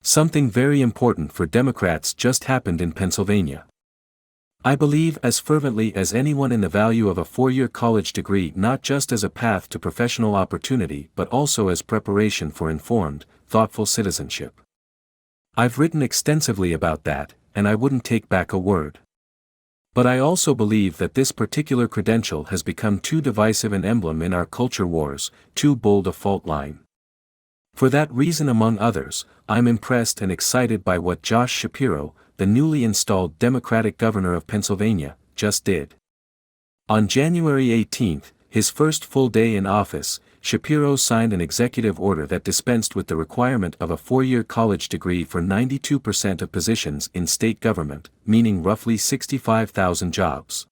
Something very important for Democrats just happened in Pennsylvania. I believe as fervently as anyone in the value of a 4-year college degree, not just as a path to professional opportunity but also as preparation for informed, thoughtful citizenship. I've written extensively about that, and I wouldn't take back a word. But I also believe that this particular credential has become too divisive an emblem in our culture wars, too bold a fault line. For that reason among others, I'm impressed and excited by what Josh Shapiro, the newly installed Democratic governor of Pennsylvania, just did. On January 18, his first full day in office, Shapiro signed an executive order that dispensed with the requirement of a 4-year college degree for 92% of positions in state government, meaning roughly 65,000 jobs.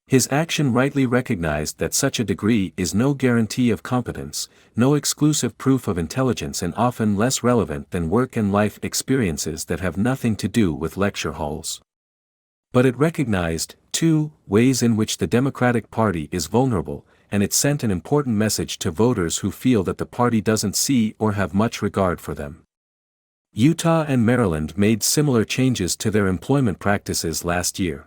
His action rightly recognized that such a degree is no guarantee of competence, no exclusive proof of intelligence, and often less relevant than work and life experiences that have nothing to do with lecture halls. But it recognized, too, ways in which the Democratic Party is vulnerable, and it sent an important message to voters who feel that the party doesn't see or have much regard for them. Utah and Maryland made similar changes to their employment practices last year.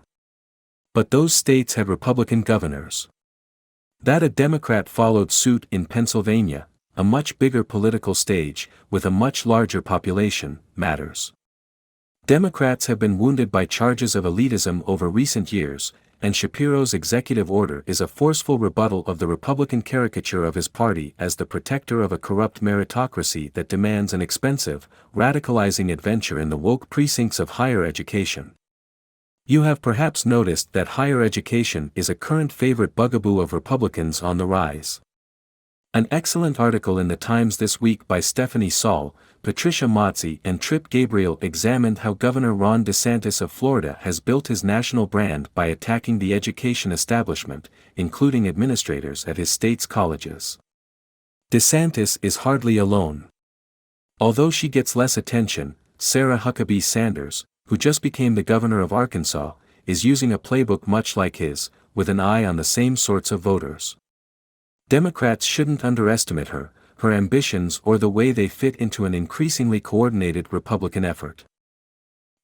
But those states had Republican governors. That a Democrat followed suit in Pennsylvania, a much bigger political stage, with a much larger population, matters. Democrats have been wounded by charges of elitism over recent years, and Shapiro's executive order is a forceful rebuttal of the Republican caricature of his party as the protector of a corrupt meritocracy that demands an expensive, radicalizing adventure in the woke precincts of higher education. You have perhaps noticed that higher education is a current favorite bugaboo of Republicans on the rise. An excellent article in the Times this week by Stephanie Saul, Patricia Motzi and Trip Gabriel examined how Governor Ron DeSantis of Florida has built his national brand by attacking the education establishment, including administrators at his state's colleges. DeSantis is hardly alone. Although she gets less attention, Sarah Huckabee Sanders, who just became the governor of Arkansas, is using a playbook much like his, with an eye on the same sorts of voters. Democrats shouldn't underestimate her ambitions, or the way they fit into an increasingly coordinated Republican effort.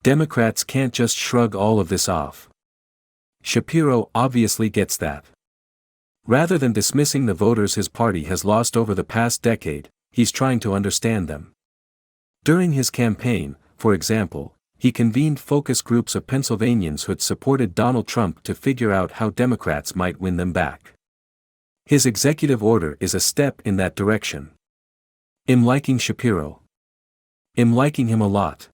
Democrats can't just shrug all of this off. Shapiro obviously gets that. Rather than dismissing the voters his party has lost over the past decade, he's trying to understand them. During his campaign, for example, he convened focus groups of Pennsylvanians who had supported Donald Trump to figure out how Democrats might win them back. His executive order is a step in that direction. I'm liking Shapiro. I'm liking him a lot.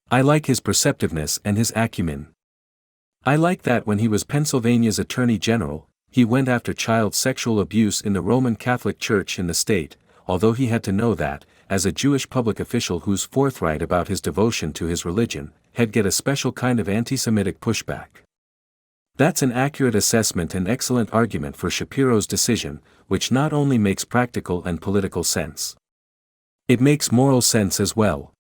I like his perceptiveness and his acumen. I like that when he was Pennsylvania's Attorney General, he went after child sexual abuse in the Roman Catholic Church in the state, although he had to know that, as a Jewish public official who's forthright about his devotion to his religion, he'd get a special kind of anti-Semitic pushback. That's an accurate assessment and excellent argument for Shapiro's decision, which not only makes practical and political sense. It makes moral sense as well.